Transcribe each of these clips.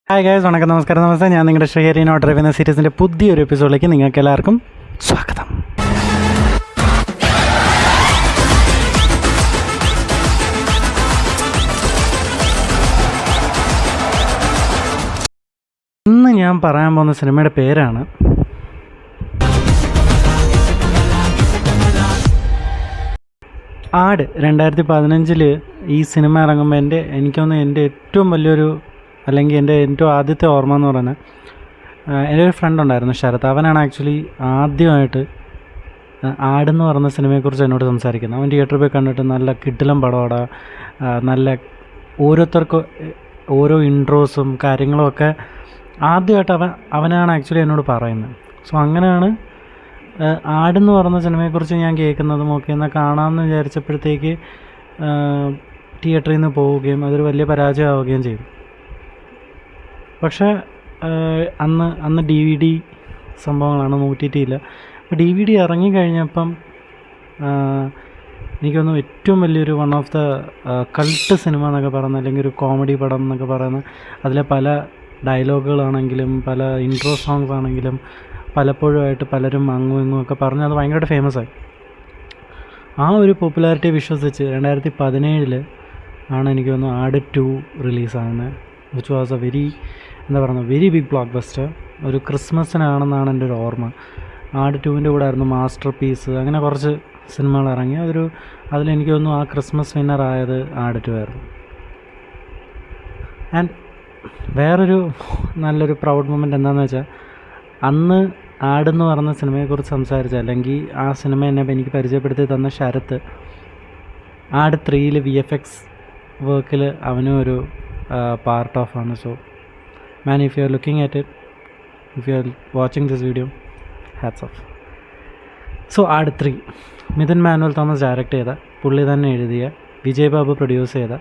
Hi guys, വണക്കം, നമസ്കാരം, നമസ്തേ. ഞാൻ നിങ്ങളുടെ ശ്രീഹരി നോട്ട് എന്ന സീരീസിൻ്റെ പുതിയൊരു എപ്പിസോഡിലേക്ക് നിങ്ങൾക്ക് എല്ലാവർക്കും സ്വാഗതം. ഇന്ന് ഞാൻ പറയാൻ പോകുന്ന സിനിമയുടെ പേരാണ് ആട്. 2015 ഈ സിനിമ ഇറങ്ങുമ്പോൾ എനിക്കൊന്ന് എൻ്റെ ഏറ്റവും വലിയൊരു അല്ലെങ്കിൽ എൻ്റെ ഏറ്റവും ആദ്യത്തെ ഓർമ്മ എന്ന് പറഞ്ഞാൽ എൻ്റെ ഒരു ഫ്രണ്ട് ഉണ്ടായിരുന്നു, ശരത്. അവനാണ് ആക്ച്വലി ആദ്യമായിട്ട് ആടെന്ന് പറഞ്ഞ സിനിമയെക്കുറിച്ച് എന്നോട് സംസാരിക്കുന്നത്. അവൻ തിയേറ്ററിൽ പോയി കണ്ടിട്ട് നല്ല കിടിലം പടമാണ്, നല്ല ഓരോരുത്തർക്കും ഓരോ ഇൻട്രോസും കാര്യങ്ങളും ഒക്കെ ആദ്യമായിട്ട് അവനാണ് ആക്ച്വലി എന്നോട് പറയുന്നത്. സോ അങ്ങനെയാണ് ആടെന്ന് പറഞ്ഞ സിനിമയെക്കുറിച്ച് ഞാൻ കേൾക്കുന്നതും ഒക്കെ എന്നാൽ കാണാമെന്ന് വിചാരിച്ചപ്പോഴത്തേക്ക് തിയേറ്ററിൽ നിന്ന് പോവുകയും അതൊരു വലിയ പരാജയമാവുകയും ചെയ്തു. പക്ഷേ അന്ന് DVD സംഭവങ്ങളാണ്, നോക്കിയിട്ടില്ല. അപ്പോൾ DVD ഇറങ്ങിക്കഴിഞ്ഞപ്പം എനിക്കൊന്ന് ഏറ്റവും വലിയൊരു one of the cult cinema എന്നൊക്കെ പറയുന്നത്, അല്ലെങ്കിൽ ഒരു കോമഡി പടം എന്നൊക്കെ പറയുന്നത്, അതിലെ പല ഡയലോഗുകളാണെങ്കിലും പല ഇൻട്രോ സോങ്സ് ആണെങ്കിലും പലപ്പോഴുമായിട്ട് പലരും അങ്ങും ഇങ്ങും ഒക്കെ പറഞ്ഞ് അത് ഭയങ്കരമായിട്ട് ഫേമസ് ആയി. ആ ഒരു പോപ്പുലാരിറ്റി വിശ്വസിച്ച് 2017 ആണ് എനിക്ക് തോന്നുന്നു ആട് 2 റിലീസാകുന്നത്, which was a very big blockbuster. ഒരു ക്രിസ്മസിനാണെന്നാണ് എൻ്റെ ഒരു ഓർമ്മ. ആട് 2ൻ്റെ കൂടെ ആയിരുന്നു മാസ്റ്റർ പീസ്, അങ്ങനെ കുറച്ച് സിനിമകൾ ഇറങ്ങി. അതിലെനിക്ക് തോന്നുന്നു ആ ക്രിസ്മസ് വിന്നറായത് ആട് 2 ആയിരുന്നു. ആൻഡ് വേറൊരു നല്ലൊരു പ്രൗഡ് മൊമെൻ്റ് എന്താണെന്ന് വെച്ചാൽ, അന്ന് ആടെന്ന് പറഞ്ഞ സിനിമയെക്കുറിച്ച് സംസാരിച്ച, അല്ലെങ്കിൽ ആ സിനിമ എന്നെ എനിക്ക് പരിചയപ്പെടുത്തി തന്ന ശരത്ത്, ആട് 3 VFX വർക്കിൽ അവനും ഒരു പാർട്ട് ഓഫ് ആണ്. So man, if you are looking at it, if you are watching this video, hats off. So ആട് 3 മിഥുൻ മാനുവൽ തോമസ് ഡയറക്റ്റ് ചെയ്ത, പുള്ളി തന്നെ എഴുതിയ, വിജയ് ബാബു പ്രൊഡ്യൂസ് ചെയ്ത,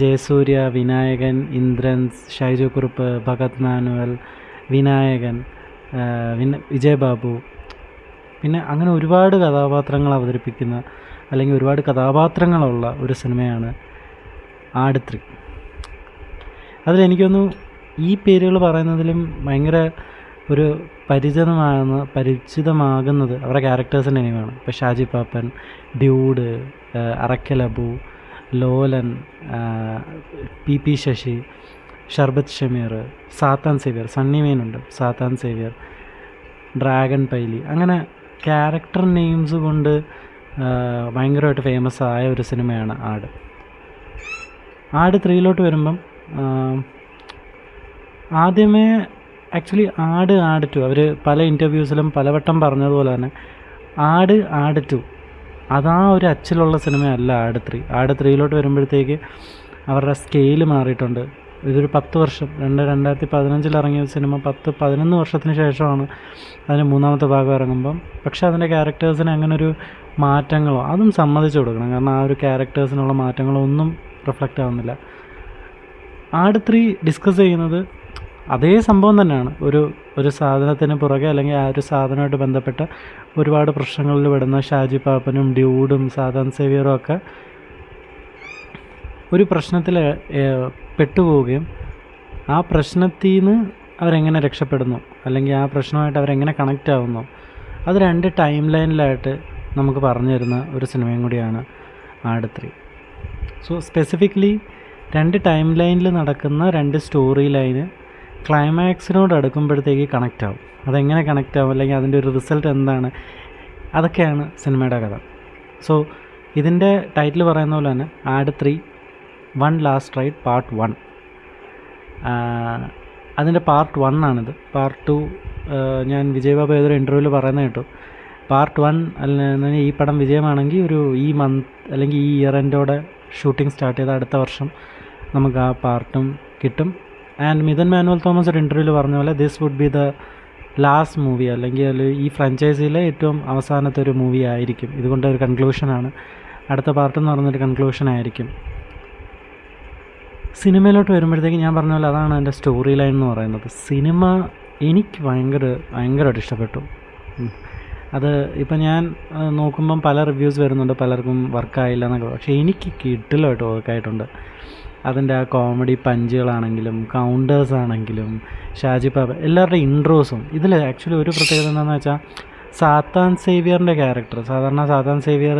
ജയസൂര്യ, വിനായകൻ, ഇന്ദ്രൻസ്, ഷൈജു കുറുപ്പ്, ഭഗത് മാനുവൽ, വിനായകൻ, വിജയ് ബാബു, പിന്നെ അങ്ങനെ ഒരുപാട് കഥാപാത്രങ്ങൾ അവതരിപ്പിക്കുന്ന അല്ലെങ്കിൽ ഒരുപാട് കഥാപാത്രങ്ങളുള്ള ഒരു സിനിമയാണ് ആട് 3. അതിലെനിക്കൊന്നു ഈ പേരുകൾ പറയുന്നതിലും ഭയങ്കര ഒരു പരിചിതമാകുന്നത് അവരുടെ ക്യാരക്ടേഴ്സിൻ്റെ നെയിമാണ്. ഇപ്പോൾ ഷാജി പാപ്പൻ, ഡ്യൂഡ്, അറക്കൽ അബു, ലോലൻ, PP ശശി, ഷർബത്ത് ഷമീർ, സാത്താൻ സേവ്യർ, സണ്ണി മെയിനുണ്ട്, സാത്താൻ സേവ്യർ, ഡ്രാഗൺ പൈലി, അങ്ങനെ ക്യാരക്ടർ നെയിംസ് കൊണ്ട് ഭയങ്കരമായിട്ട് ഫേമസ് ആയ ഒരു സിനിമയാണ് ആട് 3 വരുമ്പം ആദ്യമേ ആക്ച്വലി ആട് 2 അവർ പല ഇൻ്റർവ്യൂസിലും പലവട്ടം പറഞ്ഞതുപോലെ തന്നെ ആട് 2 അതാ ഒരു അച്ചിലുള്ള സിനിമയല്ല ആട് 3. ആട് 3 വരുമ്പോഴത്തേക്ക് അവരുടെ സ്കെയിൽ മാറിയിട്ടുണ്ട്. ഇതൊരു 10 വർഷം, 2015 ഇറങ്ങിയ സിനിമ 10-11 വർഷത്തിന് ശേഷമാണ് അതിന് 3ാമത്തെ ഭാഗം ഇറങ്ങുമ്പം. പക്ഷേ അതിൻ്റെ ക്യാരക്ടേഴ്സിന് അങ്ങനൊരു മാറ്റങ്ങളോ അതും സമ്മതിച്ചു കൊടുക്കണം, കാരണം ആ ഒരു ക്യാരക്ടേഴ്സിനുള്ള മാറ്റങ്ങളോ ഒന്നും റിഫ്ലക്റ്റ് ആവുന്നില്ല. ആട് 3 ഡിസ്കസ് ചെയ്യുന്നത് അതേ സംഭവം തന്നെയാണ്. ഒരു സാധനത്തിന് പുറകെ അല്ലെങ്കിൽ ആ ഒരു സാധനമായിട്ട് ബന്ധപ്പെട്ട ഒരുപാട് പ്രശ്നങ്ങളിൽ പെടുന്ന ഷാജി പാപ്പനും ഡ്യൂഡും സാധാൻ സേവിയറും ഒക്കെ ഒരു പ്രശ്നത്തിൽ പെട്ടുപോവുകയും ആ പ്രശ്നത്തിൽ നിന്ന് അവരെങ്ങനെ രക്ഷപ്പെടുന്നു, അല്ലെങ്കിൽ ആ പ്രശ്നമായിട്ട് അവരെങ്ങനെ കണക്റ്റ് ആവുന്നു, അത് 2 ടൈം ലൈനിലായിട്ട് നമുക്ക് പറഞ്ഞു തരുന്ന ഒരു സിനിമയും കൂടിയാണ് ആട് 3. സോ സ്പെസിഫിക്കലി 2 ടൈം ലൈനിൽ നടക്കുന്ന 2 സ്റ്റോറി ലൈന് ക്ലൈമാക്സിനോട് അടുക്കുമ്പോഴത്തേക്ക് കണക്റ്റ് ആവും. അതെങ്ങനെ കണക്റ്റ് ആവും, അല്ലെങ്കിൽ അതിൻ്റെ ഒരു റിസൾട്ട് എന്താണ്, അതൊക്കെയാണ് സിനിമയുടെ കഥ. സോ ഇതിൻ്റെ ടൈറ്റിൽ പറയുന്ന പോലെ തന്നെ ആട് 3 വൺ ലാസ്റ്റ് റൈഡ് പാർട്ട് 1. അതിൻ്റെ പാർട്ട് 1 ആണിത്. പാർട്ട് 2 ഞാൻ വിജയ് ബാബു ഏതൊരു ഇൻ്റർവ്യൂവിൽ പറയുന്നത് കേട്ടു. പാർട്ട് 1 അല്ല, ഈ പടം വിജയമാണെങ്കിൽ ഈ മന്ത് അല്ലെങ്കിൽ ഈ ഇയർ എൻഡോടെ ഷൂട്ടിംഗ് സ്റ്റാർട്ട് ചെയ്ത അടുത്ത വർഷം നമുക്ക് ആ പാർട്ടും കിട്ടും. ആൻഡ് മിഥുൻ മാനുവൽ തോമസ് ഒരു ഇൻ്റർവ്യൂവിൽ പറഞ്ഞ പോലെ this would be the last movie, അല്ലെങ്കിൽ ഈ ഫ്രാഞ്ചൈസിയിലെ ഏറ്റവും അവസാനത്തെ ഒരു മൂവി ആയിരിക്കും. ഇതുകൊണ്ട് ഒരു കൺക്ലൂഷനാണ്, അടുത്ത പാർട്ടെന്ന് പറഞ്ഞൊരു കൺക്ലൂഷനായിരിക്കും. സിനിമയിലോട്ട് വരുമ്പോഴത്തേക്ക് ഞാൻ പറഞ്ഞ പോലെ അതാണ് എൻ്റെ സ്റ്റോറി ലൈൻ എന്ന് പറയുന്നത്. സിനിമ എനിക്ക് ഭയങ്കരമായിട്ട് ഇഷ്ടപ്പെട്ടു. അത് ഇപ്പം ഞാൻ നോക്കുമ്പം പല റിവ്യൂസ് വരുന്നുണ്ട്, പലർക്കും വർക്കായില്ല എന്നൊക്കെ, പക്ഷേ എനിക്ക് കിട്ടില്ലായിട്ട് വർക്കായിട്ടുണ്ട്. അതിൻ്റെ ആ കോമഡി പഞ്ചുകളാണെങ്കിലും കൗണ്ടേഴ്സ് ആണെങ്കിലും ഷാജി പാപ്പൻ എല്ലാവരുടെയും ഇൻട്രോസും ഇതിൽ ആക്ച്വലി ഒരു പ്രത്യേകത എന്താണെന്ന് വെച്ചാൽ സാത്താൻ സേവിയറിൻ്റെ ക്യാരക്ടർ സാധാരണ സാത്താൻ സേവിയർ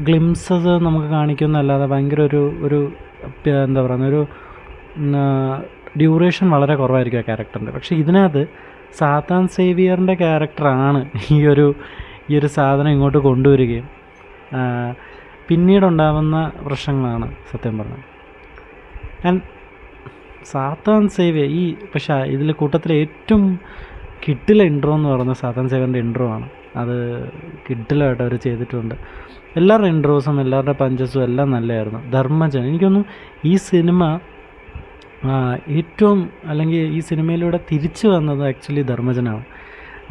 ഗ്ലിംസസ് നമുക്ക് കാണിക്കുന്നതല്ലാതെ ഭയങ്കര ഒരു എന്താ പറയുന്ന ഒരു ഡ്യൂറേഷൻ വളരെ കുറവായിരിക്കും ആ ക്യാരക്ടറിൻ്റെ. പക്ഷേ ഇതിനകത്ത് സാത്താൻ സേവിയറിൻ്റെ ക്യാരക്ടറാണ് ഈ ഒരു സാധനം ഇങ്ങോട്ട് കൊണ്ടുവരികയും പിന്നീടുണ്ടാകുന്ന പ്രശ്നങ്ങളാണ് സത്യം പറഞ്ഞത്. ആൻഡ് സാത്താൻ സേവിയർ പക്ഷേ ഇതിൽ കൂട്ടത്തിൽ ഏറ്റവും കിഡിലെ ഇൻട്രോ എന്ന് പറയുന്നത് സാത്താൻ സേവിയറിൻ്റെ ഇൻട്രോ ആണ്. അത് കിഡിലായിട്ട് അവർ ചെയ്തിട്ടുണ്ട്. എല്ലാവരുടെ ഇൻട്രോസും എല്ലാവരുടെ പഞ്ചസും എല്ലാം നല്ലതായിരുന്നു. ധർമ്മജൻ എനിക്കൊന്നും ഈ സിനിമ ഏറ്റവും അല്ലെങ്കിൽ ഈ സിനിമയിലൂടെ തിരിച്ചു വന്നത് ആക്ച്വലി ധർമ്മജനാണ്.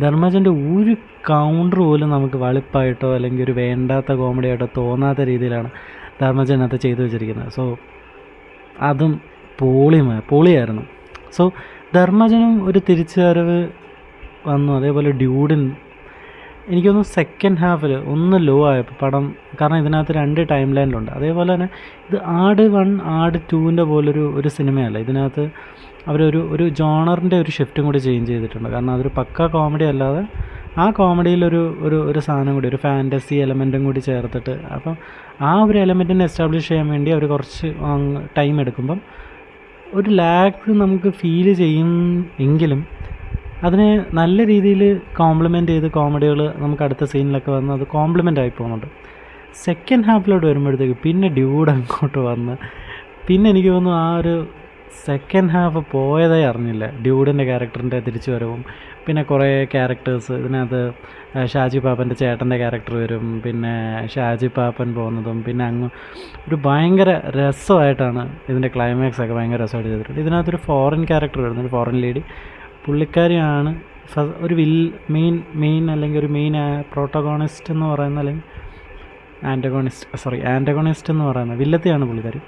ധർമ്മജൻ്റെ ഒരു കൗണ്ടർ പോലും നമുക്ക് വളിപ്പായിട്ടോ അല്ലെങ്കിൽ ഒരു വേണ്ടാത്ത കോമഡി ആയിട്ടോ തോന്നാത്ത രീതിയിലാണ് ധർമ്മജനകത്ത് ചെയ്തു വെച്ചിരിക്കുന്നത്. സോ അതും പൊളിയായിരുന്നു. സോ ധർമ്മജനും ഒരു തിരിച്ചുവരവ് വന്നു. അതേപോലെ ഡ്യൂഡിൻ എനിക്കൊന്ന് സെക്കൻഡ് ഹാഫിൽ ഒന്ന് ലോ ആയപ്പോൾ പടം, കാരണം ഇതിനകത്ത് 2 ടൈം ലൈനിലുണ്ട്. അതേപോലെ തന്നെ ഇത് ആട് 1 ആട് 2ൻ്റെ പോലൊരു സിനിമയല്ല. ഇതിനകത്ത് ഒരു ജോണറിൻ്റെ ഒരു ഷിഫ്റ്റും കൂടി ചേഞ്ച് ചെയ്തിട്ടുണ്ട്. കാരണം അതൊരു പക്ക കോമഡി അല്ലാതെ ആ കോമഡിയിലൊരു സാധനം കൂടി ഒരു ഫാൻറ്റസി എലമെൻറ്റും കൂടി ചേർത്തിട്ട്, അപ്പം ആ ഒരു എലമെൻറ്റിനെ എസ്റ്റാബ്ലിഷ് ചെയ്യാൻ വേണ്ടി അവർ കുറച്ച് ടൈം എടുക്കുമ്പം ഒരു ലാഗ് നമുക്ക് ഫീൽ ചെയ്യും എങ്കിലും അതിനെ നല്ല രീതിയിൽ കോംപ്ലിമെൻ്റ് ചെയ്ത് കോമഡികൾ നമുക്ക് അടുത്ത സീനിലൊക്കെ വന്ന് അത് കോംപ്ലിമെൻ്റ് ആയി പോകുന്നുണ്ട്. സെക്കൻഡ് ഹാഫിലോട്ട് വരുമ്പോഴത്തേക്ക് പിന്നെ ഡ്യൂഡ് അങ്ങോട്ട് വന്ന് പിന്നെ എനിക്ക് തോന്നുന്നു ആ ഒരു സെക്കൻഡ് ഹാഫ് പോയതായി അറിഞ്ഞില്ല. ഡ്യൂഡിൻ്റെ ക്യാരക്ടറിൻ്റെ തിരിച്ചു വരവും പിന്നെ കുറേ ക്യാരക്ടേഴ്സ് ഇതിനകത്ത് ഷാജി പാപ്പൻ്റെ ചേട്ടൻ്റെ ക്യാരക്ടർ വരും, പിന്നെ ഷാജി പാപ്പൻ പോകുന്നതും, പിന്നെ അങ്ങ് ഒരു ഭയങ്കര രസമായിട്ടാണ് ഇതിൻ്റെ ക്ലൈമാക്സ് ഒക്കെ ഭയങ്കര രസമായിട്ട് ചെയ്തിട്ടുണ്ട്. ഇതിനകത്തൊരു ഫോറിൻ ക്യാരക്ടർ വരുന്നു, ഒരു ഫോറിൻ ലേഡി. പുള്ളിക്കാരിയാണ് ഒരു മെയിൻ അല്ലെങ്കിൽ ഒരു മെയിൻ പ്രോട്ടഗോണിസ്റ്റ് എന്ന് പറയുന്ന, അല്ലെങ്കിൽ ആൻറ്റഗോണിസ്റ്റ് എന്ന് പറയുന്ന വില്ലത്തെയാണ് പുള്ളിക്കാരി.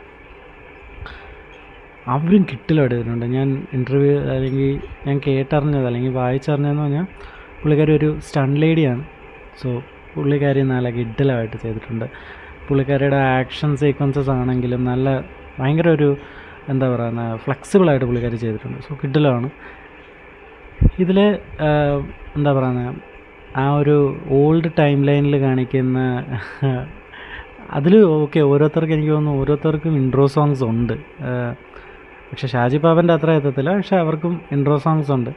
അവരും കിട്ടിലോട്ട് ചെയ്തിട്ടുണ്ട്. ഞാൻ ഇൻ്റർവ്യൂ അല്ലെങ്കിൽ ഞാൻ കേട്ടറിഞ്ഞത് അല്ലെങ്കിൽ വായിച്ചറിഞ്ഞതെന്ന് പറഞ്ഞാൽ പുള്ളിക്കാരി ഒരു സ്റ്റൺ ലേഡിയാണ്. സോ പുള്ളിക്കാരി നല്ല കിഡിലായിട്ട് ചെയ്തിട്ടുണ്ട്. പുള്ളിക്കാരിയുടെ ആക്ഷൻ സീക്വൻസസ് ആണെങ്കിലും നല്ല ഭയങ്കര എന്താ പറയുക ഫ്ലെക്സിബിളായിട്ട് പുള്ളിക്കാരി ചെയ്തിട്ടുണ്ട്. സോ കിഡിലാണ്. ഇതിൽ എന്താ പറയുന്നത് ആ ഒരു ഓൾഡ് ടൈം ലൈനിൽ കാണിക്കുന്ന അതിൽ ഓക്കെ ഓരോരുത്തർക്കും എനിക്ക് തോന്നുന്നു ഓരോരുത്തർക്കും ഇൻട്രോ സോങ്സ് ഉണ്ട്. പക്ഷേ ഷാജി പാപ്പൻ്റെ അത്ര എത്തത്തില്ല, പക്ഷേ അവർക്കും ഇൻട്രോ സോങ്സ് ഉണ്ട്.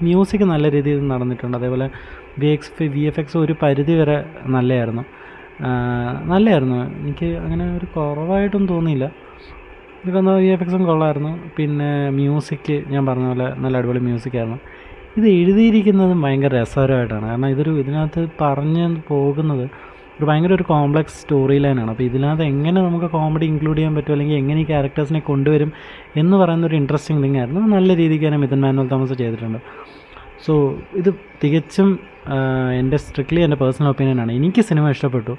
മ്യൂസിക് നല്ല രീതിയിൽ നടന്നിട്ടുണ്ട്. അതേപോലെ VFX ഒരു പരിധി വരെ നല്ലതായിരുന്നു. എനിക്ക് അങ്ങനെ ഒരു കുറവായിട്ടും തോന്നിയില്ല. എനിക്കൊന്ന് VFXും കൊള്ളായിരുന്നു. പിന്നെ മ്യൂസിക് ഞാൻ പറഞ്ഞ പോലെ നല്ല അടിപൊളി മ്യൂസിക്കായിരുന്നു. ഇത് എഴുതിയിരിക്കുന്നതും ഭയങ്കര രസകരമായിട്ടാണ്. കാരണം ഇതിനകത്ത് പറഞ്ഞു പോകുന്നത് ഭയങ്കര ഒരു കോംപ്ലക്സ് സ്റ്റോറി ലൈനാണ്. അപ്പോൾ ഇതിനകത്ത് എങ്ങനെ നമുക്ക് കോമഡി ഇൻക്ലൂഡ് ചെയ്യാൻ പറ്റും, അല്ലെങ്കിൽ എങ്ങനെ ഈ ക്യാരക്ടേഴ്സിനെ കൊണ്ടുവരും എന്ന് പറയുന്നൊരു ഇൻട്രസ്റ്റിംഗ് തിങ് ആയിരുന്നു. നല്ല രീതിക്ക് തന്നെ മിഥുൻ മാനുവൽ തോമസ് ചെയ്തിട്ടുണ്ട്. സോ ഇത് തികച്ചും സ്ട്രിക്ട്ലി എൻ്റെ പേഴ്സണൽ ഒപ്പീനിയനാണ്. എനിക്ക് സിനിമ ഇഷ്ടപ്പെട്ടു.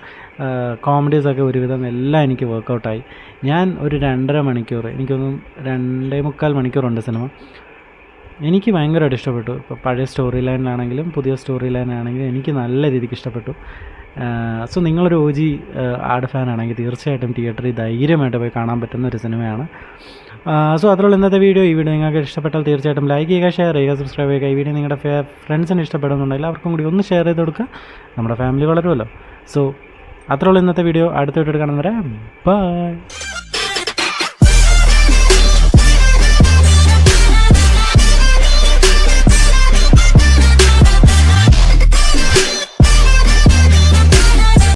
കോമഡീസൊക്കെ ഒരുവിധം എല്ലാം എനിക്ക് വർക്കൗട്ടായി. ഞാൻ ഒരു 2.5 മണിക്കൂർ, എനിക്കൊന്നും 2.25 മണിക്കൂറുണ്ട് സിനിമ. എനിക്ക് ഭയങ്കരമായിട്ട് ഇഷ്ടപ്പെട്ടു. ഇപ്പോൾ പഴയ സ്റ്റോറി ലൈനിലാണെങ്കിലും പുതിയ സ്റ്റോറി ലൈനാണെങ്കിലും എനിക്ക് നല്ല രീതിക്ക് ഇഷ്ടപ്പെട്ടു. സോ നിങ്ങളൊരു OG ആട് ഫാനാണെങ്കിൽ തീർച്ചയായിട്ടും തിയേറ്ററിൽ ധൈര്യമായിട്ട് പോയി കാണാൻ പറ്റുന്ന ഒരു സിനിമയാണ്. സോ അതിലുള്ള ഇന്നത്തെ വീഡിയോ. ഈ വീഡിയോ നിങ്ങൾക്ക് ഇഷ്ടപ്പെട്ടാൽ തീർച്ചയായിട്ടും ലൈക്ക് ചെയ്യുക, ഷെയർ ചെയ്യുക, സബ്സ്ക്രൈബ് ചെയ്യുക. ഈ വീഡിയോ നിങ്ങളുടെ ഫ്രണ്ട്സിന് ഇഷ്ടപ്പെടുന്നുണ്ടെങ്കിൽ അവർക്കും കൂടി ഒന്ന് ഷെയർ ചെയ്ത് കൊടുക്കുക. നമ്മുടെ ഫാമിലി വളരുമല്ലോ. സോ അത്രയുള്ള ഇന്നത്തെ വീഡിയോ. അടുത്ത വീഡിയോ കാണുന്നവരെ ബൈ.